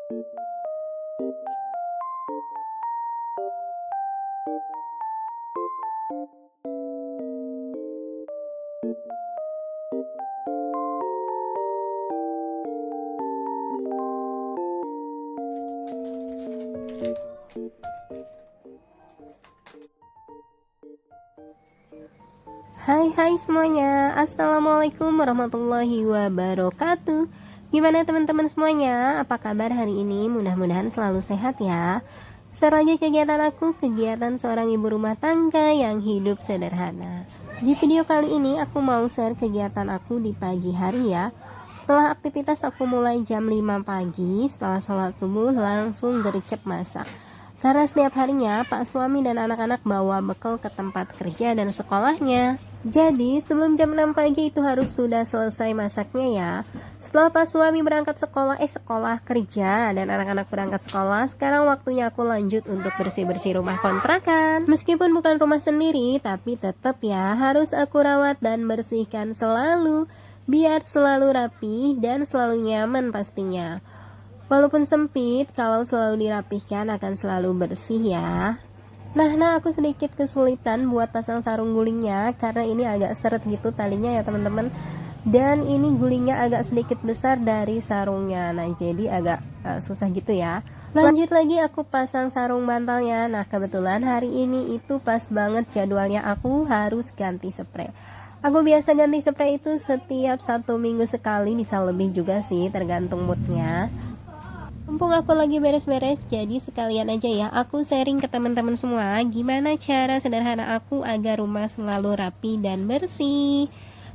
Hai semuanya, Assalamualaikum warahmatullahi wabarakatuh. Gimana teman-teman semuanya, apa kabar hari ini? Mudah-mudahan selalu sehat ya. Share lagi kegiatan aku, kegiatan seorang ibu rumah tangga yang hidup sederhana. Di video kali ini aku mau share kegiatan aku di pagi hari ya. Setelah aktivitas aku mulai jam 5 pagi, setelah sholat subuh langsung gercep masak. Karena setiap harinya Pak suami dan anak-anak bawa bekal ke tempat kerja dan sekolahnya. Jadi sebelum jam 6 pagi itu harus sudah selesai masaknya ya. Setelah Pak suami berangkat sekolah kerja dan anak-anak berangkat sekolah, sekarang waktunya aku lanjut untuk bersih-bersih rumah kontrakan. Meskipun bukan rumah sendiri, tapi tetap ya harus aku rawat dan bersihkan selalu, biar selalu rapi dan selalu nyaman pastinya. Walaupun sempit, kalau selalu dirapihkan akan selalu bersih ya. Nah aku sedikit kesulitan buat pasang sarung gulingnya karena ini agak seret gitu talinya ya teman-teman. Dan ini gulingnya agak sedikit besar dari sarungnya. Nah jadi agak susah gitu ya. Lanjut lagi aku pasang sarung bantalnya. Nah kebetulan hari ini itu pas banget jadwalnya aku harus ganti spray. Aku biasa ganti spray itu setiap 1 minggu sekali, bisa lebih juga sih tergantung moodnya. Mumpung aku lagi beres-beres, jadi sekalian aja ya aku sharing ke teman-teman semua gimana cara sederhana aku agar rumah selalu rapi dan bersih.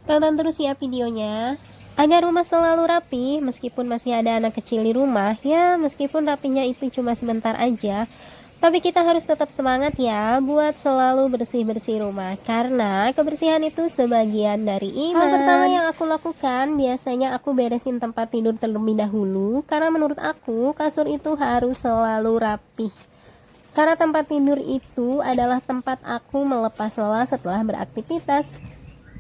Tonton terus ya videonya. Agar rumah selalu rapi, meskipun masih ada anak kecil di rumah, ya meskipun rapinya itu cuma sebentar aja, tapi kita harus tetap semangat ya buat selalu bersih-bersih rumah, karena kebersihan itu sebagian dari iman. Hal pertama yang aku lakukan, biasanya aku beresin tempat tidur terlebih dahulu, karena menurut aku kasur itu harus selalu rapi. Karena tempat tidur itu adalah tempat aku melepas lelah setelah beraktivitas.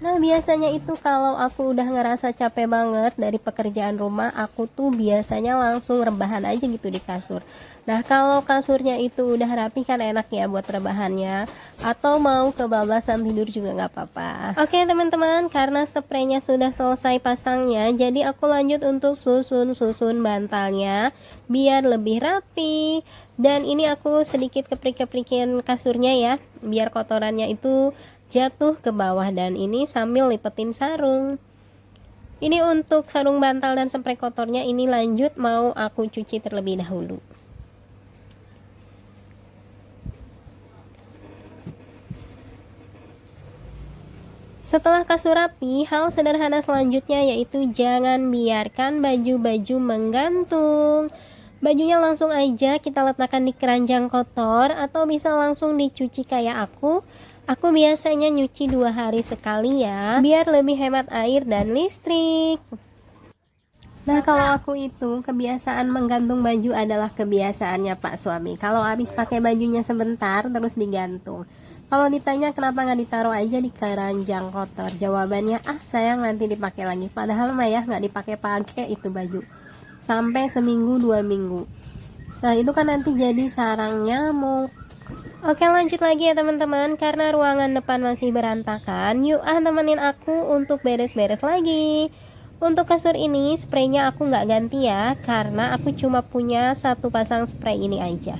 Nah biasanya itu kalau aku udah ngerasa capek banget dari pekerjaan rumah, aku tuh biasanya langsung rebahan aja gitu di kasur. Nah kalau kasurnya itu udah rapi kan enak ya buat rebahannya, atau mau kebablasan tidur juga nggak apa-apa. Oke teman-teman, karena spraynya sudah selesai pasangnya, jadi aku lanjut untuk susun bantalnya biar lebih rapi. Dan ini aku sedikit keprik-keprikin kasurnya ya, biar kotorannya itu jatuh ke bawah, dan ini sambil lipetin sarung. Ini untuk sarung bantal dan spray kotornya ini lanjut mau aku cuci terlebih dahulu. Setelah kasur rapi, hal sederhana selanjutnya yaitu jangan biarkan baju-baju menggantung. Bajunya langsung aja kita letakkan di keranjang kotor, atau bisa langsung dicuci kayak aku. Aku biasanya nyuci 2 hari sekali ya, biar lebih hemat air dan listrik. Nah kalau aku itu kebiasaan menggantung baju adalah kebiasaannya Pak suami. Kalau habis pakai bajunya sebentar terus digantung. Kalau ditanya kenapa nggak ditaruh aja di keranjang kotor, jawabannya sayang nanti dipakai lagi. Padahal mah ya nggak dipakai-pakai itu baju sampai seminggu 2 minggu. Nah itu kan nanti jadi sarang nyamuk. Oke lanjut lagi ya teman-teman, karena ruangan depan masih berantakan, yuk temenin aku untuk beres-beres lagi. Untuk kasur ini spraynya aku nggak ganti ya, karena aku cuma punya 1 pasang spray ini aja.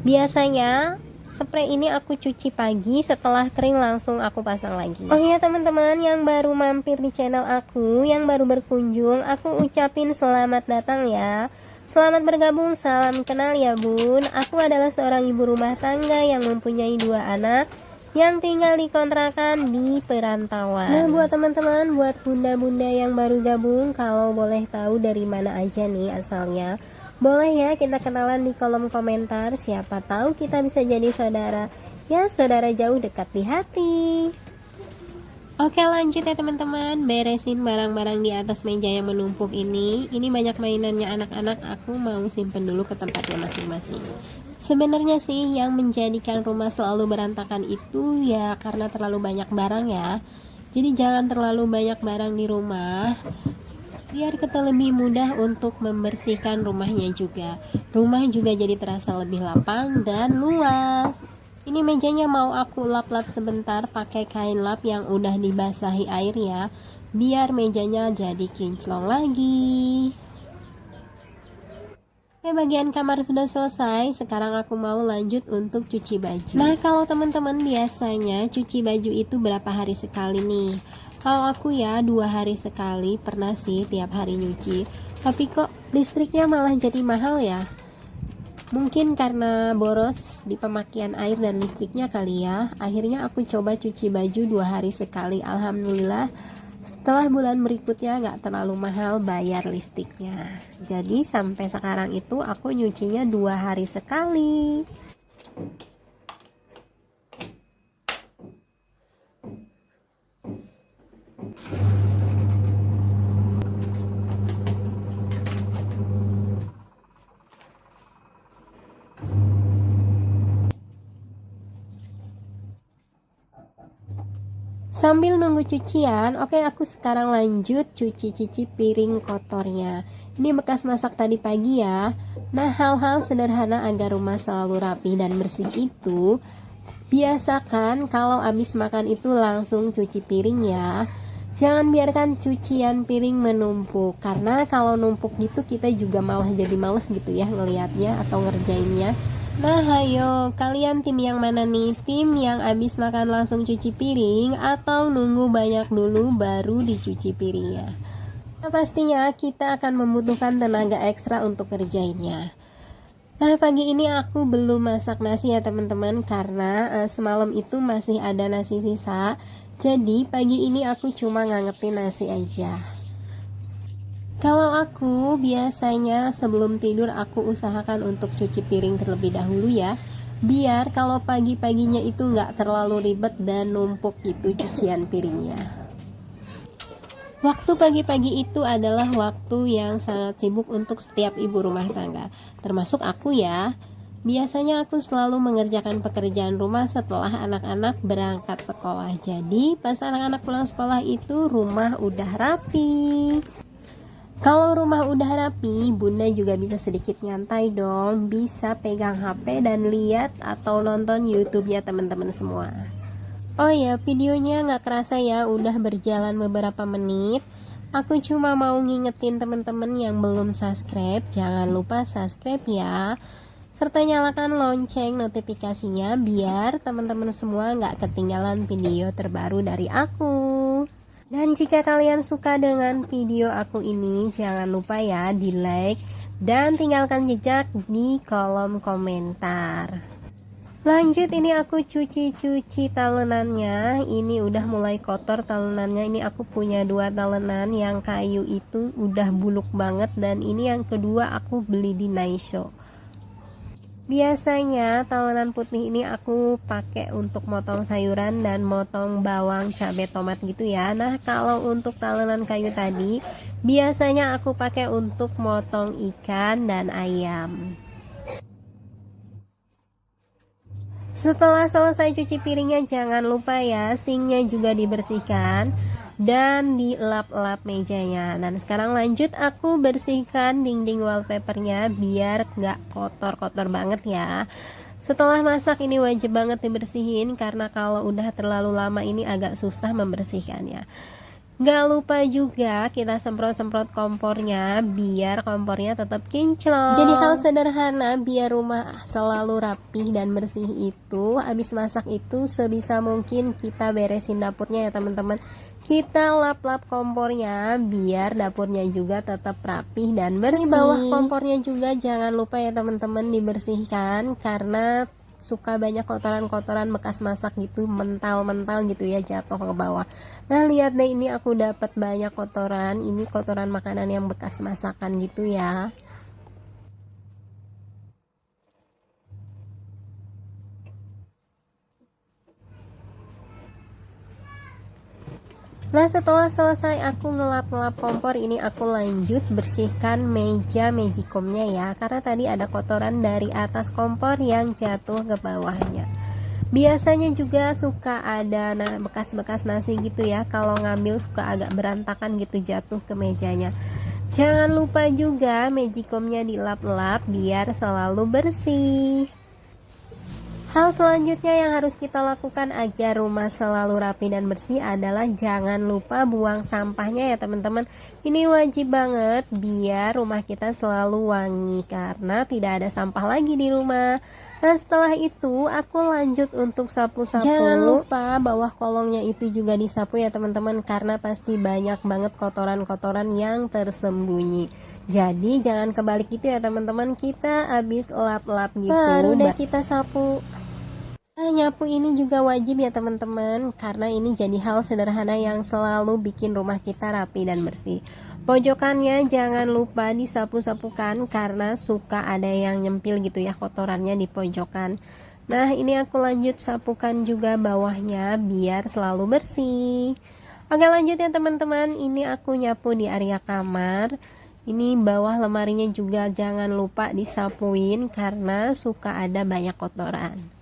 Biasanya spray ini aku cuci pagi, setelah kering langsung aku pasang lagi. Oh iya teman-teman yang baru mampir di channel aku, yang baru berkunjung, aku ucapin selamat datang ya. Selamat bergabung, salam kenal ya bun. Aku adalah seorang ibu rumah tangga yang mempunyai 2 anak yang tinggal di kontrakan di perantauan. Nah buat teman-teman, buat bunda-bunda yang baru gabung, kalau boleh tahu dari mana aja nih asalnya, boleh ya kita kenalan di kolom komentar. Siapa tahu kita bisa jadi saudara, ya saudara jauh dekat di hati. Oke lanjut ya teman-teman, beresin barang-barang di atas meja yang menumpuk ini. Ini banyak mainannya anak-anak, aku mau simpen dulu ke tempatnya masing-masing. Sebenarnya sih yang menjadikan rumah selalu berantakan itu ya karena terlalu banyak barang ya. Jadi jangan terlalu banyak barang di rumah. biar kita lebih mudah untuk membersihkan rumahnya juga. Rumah juga jadi terasa lebih lapang dan luas. Ini mejanya mau aku lap-lap sebentar pakai kain lap yang udah dibasahi air ya, biar mejanya jadi kinclong lagi. Oke, bagian kamar sudah selesai. Sekarang aku mau lanjut untuk cuci baju. Nah, kalau teman-teman biasanya cuci baju itu berapa hari sekali nih? Kalau aku ya 2 hari sekali, pernah sih tiap hari nyuci. Tapi kok listriknya malah jadi mahal ya? Mungkin karena boros di pemakaian air dan listriknya kali ya. Akhirnya aku coba cuci baju 2 hari sekali. Alhamdulillah setelah bulan berikutnya nggak terlalu mahal bayar listriknya. Jadi sampai sekarang itu aku nyucinya 2 hari sekali. Sambil nunggu cucian, oke aku sekarang lanjut cuci piring kotornya. Ini bekas masak tadi pagi ya. Nah, hal-hal sederhana agar rumah selalu rapi dan bersih itu, biasakan kalau habis makan itu langsung cuci piring ya. Jangan biarkan cucian piring menumpuk, karena kalau numpuk gitu kita juga malah jadi males gitu ya ngelihatnya atau ngerjainnya. Nah, ayo, kalian tim yang mana nih? Tim yang abis makan langsung cuci piring atau nunggu banyak dulu baru dicuci piringnya? Nah, pastinya kita akan membutuhkan tenaga ekstra untuk kerjainnya. Nah, pagi ini aku belum masak nasi ya teman-teman, karena semalam itu masih ada nasi sisa. Jadi pagi ini aku cuma ngangetin nasi aja. Kalau aku biasanya sebelum tidur aku usahakan untuk cuci piring terlebih dahulu ya, biar kalau pagi-paginya itu nggak terlalu ribet dan numpuk gitu cucian piringnya. Waktu pagi-pagi itu adalah waktu yang sangat sibuk untuk setiap ibu rumah tangga, termasuk aku ya. Biasanya aku selalu mengerjakan pekerjaan rumah setelah anak-anak berangkat sekolah. Jadi pas anak-anak pulang sekolah itu rumah udah rapi. Kalau rumah udah rapi, bunda juga bisa sedikit nyantai dong. Bisa pegang HP dan lihat atau nonton YouTube-nya teman-teman semua. Oh ya, videonya nggak kerasa ya, udah berjalan beberapa menit. Aku cuma mau ngingetin teman-teman yang belum subscribe, jangan lupa subscribe ya. Serta nyalakan lonceng notifikasinya biar teman-teman semua nggak ketinggalan video terbaru dari aku. Dan jika kalian suka dengan video aku ini, jangan lupa ya di like dan tinggalkan jejak di kolom komentar. Lanjut, ini aku cuci talenannya. Ini udah mulai kotor talenannya. Ini aku punya 2 talenan, yang kayu itu udah buluk banget, dan ini yang kedua aku beli di Naisho. Biasanya talenan putih ini aku pakai untuk motong sayuran dan motong bawang, cabai, tomat gitu ya. Nah, kalau untuk talenan kayu tadi biasanya aku pakai untuk motong ikan dan ayam. Setelah selesai cuci piringnya, jangan lupa ya sinknya juga dibersihkan dan dilap-lap mejanya. Dan sekarang lanjut aku bersihkan dinding wallpapernya biar nggak kotor-kotor banget ya. Setelah masak ini wajib banget dibersihin, karena kalau udah terlalu lama ini agak susah membersihkannya. Gak lupa juga kita semprot-semprot kompornya biar kompornya tetap kinclong. Jadi hal sederhana biar rumah selalu rapih dan bersih itu, habis masak itu sebisa mungkin kita beresin dapurnya ya teman-teman. Kita lap-lap kompornya biar dapurnya juga tetap rapih dan bersih. Di bawah kompornya juga jangan lupa ya teman-teman dibersihkan, karena suka banyak kotoran-kotoran bekas masak gitu, mental-mental gitu ya, jatuh ke bawah. Nah, lihat deh, ini aku dapat banyak kotoran. Ini kotoran makanan yang bekas masakan gitu ya. Nah, setelah selesai aku ngelap-ngelap kompor, ini aku lanjut bersihkan meja magicomnya ya, karena tadi ada kotoran dari atas kompor yang jatuh ke bawahnya. Biasanya juga suka ada bekas-bekas nasi gitu ya, kalau ngambil suka agak berantakan gitu jatuh ke mejanya. Jangan lupa juga magicomnya dilap-lap biar selalu bersih. Hal selanjutnya yang harus kita lakukan agar rumah selalu rapi dan bersih adalah jangan lupa buang sampahnya ya teman-teman. Ini wajib banget biar rumah kita selalu wangi karena tidak ada sampah lagi di rumah. Nah setelah itu aku lanjut untuk sapu-sapu. Jangan lupa bawah kolongnya itu juga disapu ya teman-teman, karena pasti banyak banget kotoran-kotoran yang tersembunyi. Jadi jangan kebalik gitu ya teman-teman, kita habis lap-lap gitu baru deh kita sapu. Nah, nyapu ini juga wajib ya teman-teman, karena ini jadi hal sederhana yang selalu bikin rumah kita rapi dan bersih. Pojokannya jangan lupa disapu-sapukan karena suka ada yang nyempil gitu ya kotorannya di pojokan. Nah ini aku lanjut sapukan juga bawahnya biar selalu bersih. Oke lanjut ya teman-teman, ini aku nyapu di area kamar. Ini bawah lemarinya juga jangan lupa disapuin karena suka ada banyak kotoran.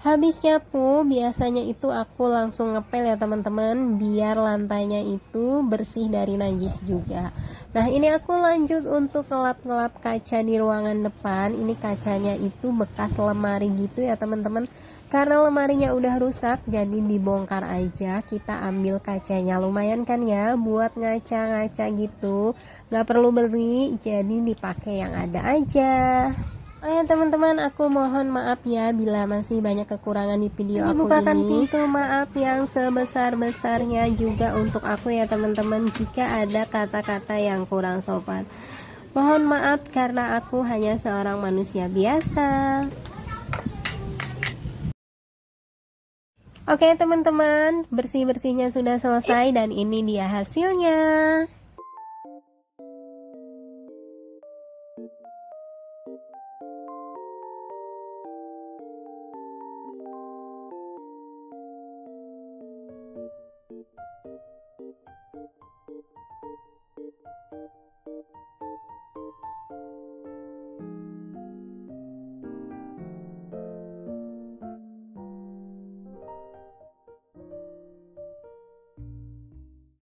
Habis nyapu biasanya itu aku langsung ngepel ya teman-teman, biar lantainya itu bersih dari najis juga. Nah ini aku lanjut untuk ngelap-ngelap kaca di ruangan depan. Ini kacanya itu bekas lemari gitu ya teman-teman, karena lemarinya udah rusak jadi dibongkar aja. Kita ambil kacanya, lumayan kan ya buat ngaca-ngaca gitu, gak perlu beli, jadi dipakai yang ada aja. Oh ya teman-teman, aku mohon maaf ya bila masih banyak kekurangan di video aku bukakan ini. Pintu maaf yang sebesar-besarnya juga untuk aku ya teman-teman, jika ada kata-kata yang kurang sopan. Mohon maaf karena aku hanya seorang manusia biasa. Oke teman-teman, bersih-bersihnya sudah selesai dan ini dia hasilnya.